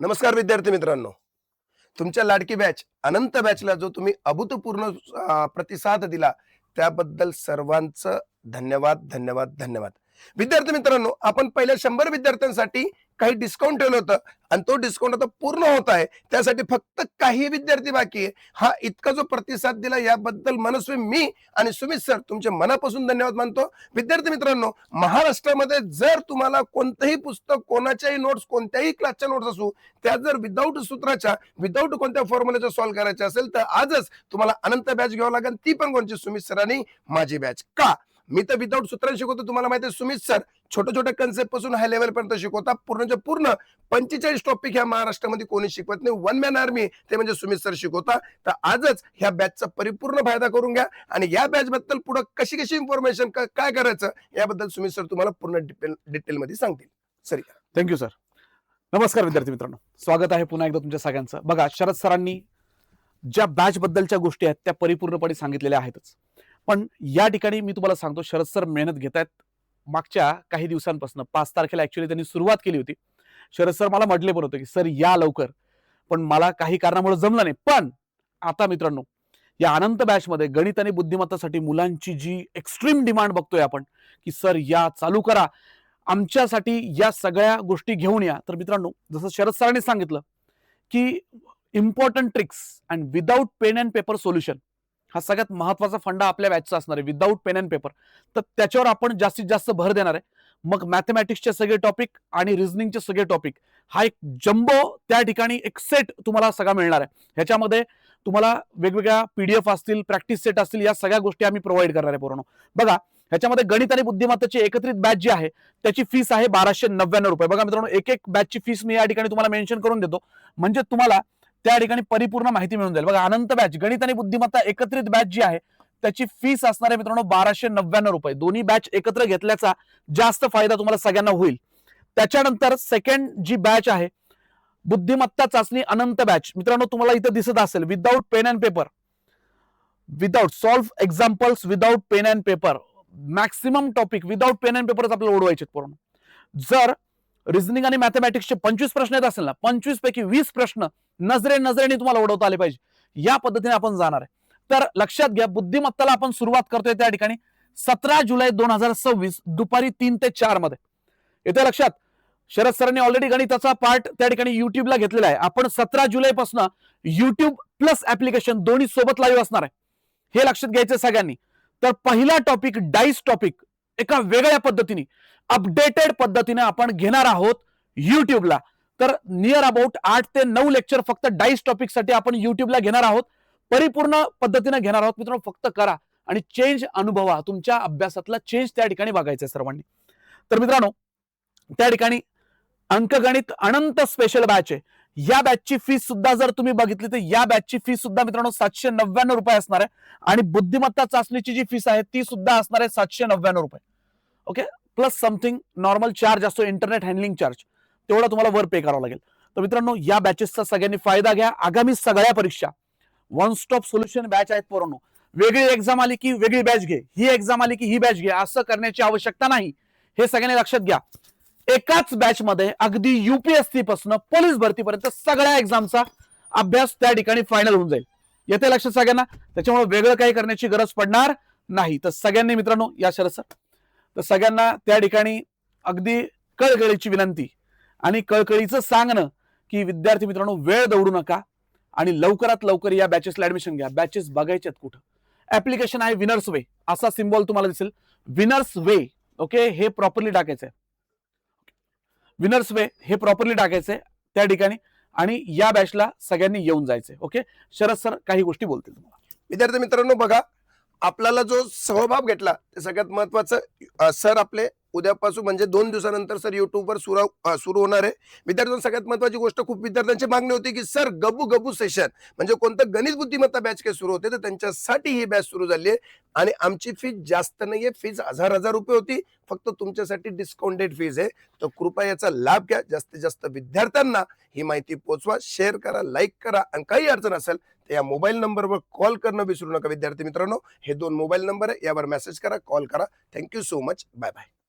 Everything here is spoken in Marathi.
नमस्कार विद्यार्थी मित्रांनो. तुमच्या लाडकी बॅच अनंत बॅचला जो तुम्ही अभूतपूर्व प्रतिसाद दिला त्याबद्दल सर्वांचं धन्यवाद धन्यवाद धन्यवाद. विद्यार्थी मित्रांनो, आपण पहिल्या 100 विद्यार्थ्यांसाठी काही डिस्काउंट ठेवलं होतं आणि तो डिस्काउंट आता पूर्ण होत आहे. त्यासाठी फक्त काही विद्यार्थी बाकी आहे. हा इतका जो प्रतिसाद दिला याबद्दल मनस्वी मी आणि सुमित सर तुमचे मनापासून धन्यवाद मानतो. विद्यार्थी मित्रांनो, महाराष्ट्रामध्ये जर तुम्हाला कोणतंही पुस्तक, कोणाच्याही नोट्स, कोणत्याही क्लासच्या नोट्स असू, त्या जर विदाऊट सूत्राच्या, विदाऊट कोणत्या फॉर्म्युल्याच्या सॉल्व्ह करायच्या असेल तर आजच तुम्हाला अनंत बॅच घ्यावं लागेल. ती पण कोणची? सुमित सर आणि माझी बॅच. का? मी तर विदाऊट सूत्रांनी शिकवतो. तुम्हाला माहिती आहे सुमित सर छोट्या छोट्या कन्सेप्ट पासून हाय लेवल पर्यंत शिकवता. पूर्णच्या पूर्ण 45 टॉपिक ह्या महाराष्ट्रामध्ये कोणी शिकवत नाही. वन मॅन आर्मी ते म्हणजे सुमित सर शिकवता. तर आजच ह्या बॅचचा परिपूर्ण फायदा करून घ्या आणि या बॅच बद्दल पुढे कशी कशी इन्फॉर्मेशन काय करायचं याबद्दल सुमित सर तुम्हाला पूर्ण डिटेल मध्ये सांगतील. Sir, thank you sir. नमस्कार विद्यार्थी मित्रांनो, स्वागत आहे पुन्हा एकदा तुमच्या सगळ्यांचं. बघा, शरद सरांनी ज्या बॅच बद्दलच्या गोष्टी आहेत त्या परिपूर्णपणे सांगितलेल्या आहेतच, पण या ठिकाणी मी तुम्हाला सांगतो, शरद सर मेहनत घेत आहेत. मागच्या काही दिवसांपासून 5 तारखेला ऍक्च्युअली त्यांनी सुरुवात केली होती. शरद सर मला म्हटले पण होते की सर या लवकर, पण मला काही कारणामुळे जमलं नाही. पण आता मित्रांनो, या अनंत बॅच मध्ये गणित आणि बुद्धिमत्तासाठी मुलांची जी एक्स्ट्रीम डिमांड बघतोय आपण की सर या चालू करा, आमच्यासाठी या सगळ्या गोष्टी घेऊन या. तर मित्रांनो, जसं शरद सरांनी सांगितलं की important tricks and without pen and paper solution हा सगळ्यात महत्वाचा फंडा आपल्या बॅचचा असणार आहे, विदाऊट पेन अँड पेपर. तर त्याच्यावर आपण जास्तीत जास्त भर देणार आहे. मग मॅथमॅटिक्सचे सगळे टॉपिक आणि रिझनिंगचे सगळे टॉपिक हा एक जम्बो त्या ठिकाणी एक सेट तुम्हाला सगळा मिळणार आहे. ह्याच्यामध्ये तुम्हाला वेगवेगळ्या पीडीएफ असतील, प्रॅक्टिस सेट असतील, या सगळ्या गोष्टी आम्ही प्रोव्हाइड करणार आहे पूर्ण. बघा, ह्याच्यामध्ये गणित आणि बुद्धिमत्ताची एकत्रित बॅच जी आहे त्याची फीस आहे 1299 रुपये. बघा मित्रांनो, एक एक बॅचची फीस मी या ठिकाणी तुम्हाला मेन्शन करून देतो, म्हणजे तुम्हाला त्या ठिकाणी परिपूर्ण माहिती मिळून जाईल. बघा, अनंत बॅच गणित आणि बुद्धिमत्ता एकत्रित बॅच जी आहे त्याची फीस असणार आहे मित्रांनो 1299 रुपये. दोन्ही बॅच एकत्र घेतल्याचा जास्त फायदा तुम्हाला सगळ्यांना होईल. त्याच्यानंतर सेकंड जी बॅच आहे बुद्धिमत्ता चाचणी अनंत बॅच, मित्रांनो तुम्हाला इथे दिसत असेल without pen and paper, without solve examples, without pen and paper, maximum topic without pen and पेपरच आपल्याला ओढवायचे पूर्ण. जर रिझनिंग आणि मॅथमॅटिक्सचे 25 प्रश्न येत असेल ना, 25 पैकी 20 प्रश्न नजरेने तुम्हाला ओढवता आले पाहिजे. या पद्धतीने आपण जाणार आहे. तर लक्षात घ्या, बुद्धिमत्ताला आपण सुरुवात करतोय त्या ठिकाणी 17 जुलै 2026 दुपारी 3 ते 4 मध्ये. येते लक्षात? शरद सरांनी ऑलरेडी गणिताचा पार्ट त्या ठिकाणी युट्यूबला घेतलेला आहे. आपण 17 जुलै पासून युट्यूब प्लस ऍप्लिकेशन दोन्ही सोबत लाईव्ह असणार आहे, हे लक्षात घ्यायचं सगळ्यांनी. तर पहिला टॉपिक डाईस टॉपिक एका वेगळ्या पद्धतीने, अपडेटेड पद्धतीने आपण घेणार आहोत युट्यूबला. तर नियर अबाउट 8 ते 9 लेक्चर फक्त डाईस टॉपिक साठी आपण युट्यूबला घेणार आहोत, परिपूर्ण पद्धतीने घेणार आहोत. मित्रांनो, फक्त करा आणि चेंज अनुभवा. तुमच्या अभ्यासातला चेंज त्या ठिकाणी बघायचा आहे सर्वांनी. तर मित्रांनो, त्या ठिकाणी अंकगणित अनंत स्पेशल बॅच आहे. या बॅचची फीस सुद्धा जर तुम्ही बघितली तर या बॅचची फीस सुद्धा मित्रांनो 799 रुपये असणार आहे. आणि बुद्धिमत्ता चाचणीची जी फीस आहे ती सुद्धा असणार आहे 799 रुपये. Okay, plus something normal charge असतो, इंटरनेट हँडलिंग चार्ज, तेवढा तुम्हाला वर पे करावं लागेल. तर मित्रांनो, या बॅचेसचा सगळ्यांनी फायदा घ्या. आगामी सगळ्या परीक्षा वन स्टॉप सोल्युशन बॅच आहेत पोरांनो. वेगळी एक्झाम आली की वेगळी बॅच घे, ही एक्झाम आली की ही बॅच घे, असं करण्याची आवश्यकता नाही. हे सगळ्यांनी लक्षात घ्या. एकाच बॅच मध्ये अगदी युपीएससी पासून पोलीस भरतीपर्यंत सगळ्या एक्झामचा अभ्यास त्या ठिकाणी फायनल होऊन जाईल. येते लक्षात सगळ्यांना? त्याच्यामुळे वेगळं काही करण्याची गरज पडणार नाही. तर सगळ्यांनी मित्रांनो, या शरद सर, तर सगळ्यांना त्या ठिकाणी अगदी कळकळीची विनंती आणि कळकळीचं सांगणं की विद्यार्थी मित्रांनो, वेळ दौडू नका आणि लवकरात लवकर या बॅचेसला ऍडमिशन घ्या. बॅचेस बघायच्यात कुठं? ऍप्लिकेशन आहे विनर्स वे, असा सिम्बॉल तुम्हाला दिसेल, विनर्स वे. ओके, हे प्रॉपरली टाकायचंय, विनर्स वे हे प्रॉपरली टाकायचंय त्या ठिकाणी आणि या बॅचला सगळ्यांनी येऊन जायचंय. ओके, शरद सर काही गोष्टी बोलतील तुम्हाला. विद्यार्थी मित्रांनो, बघा, आपल्याला जो सहभाग घेतला ते सगळ्यात महत्वाचं. सर आपले उद्यापासून म्हणजे 2 दिवसानंतर सर युट्यूबवर सुरू होणार आहे. विद्यार्थ्यांना सगळ्यात महत्वाची गोष्ट, खूप विद्यार्थ्यांची मागणी होती की सर गबू गबू सेशन म्हणजे कोणतं गणित बुद्धिमत्ता बॅच काही सुरू होते, तर त्यांच्यासाठी ही बॅच सुरू झाली आहे. आणि आमची फीस जास्त नाहीये, फीस 1000 रुपये होती, फक्त तुमच्यासाठी डिस्काउंटेड फीस आहे. तर कृपया याचा लाभ घ्या. जास्तीत जास्त विद्यार्थ्यांना ही माहिती पोहोचवा, शेअर करा, लाईक करा. आणि काही अडचण असेल तर या मोबाईल नंबरवर कॉल करणं विसरू नका. विद्यार्थी मित्रांनो, हे 2 मोबाईल नंबर आहे, यावर मेसेज करा, कॉल करा. Thank you so much. Bye bye.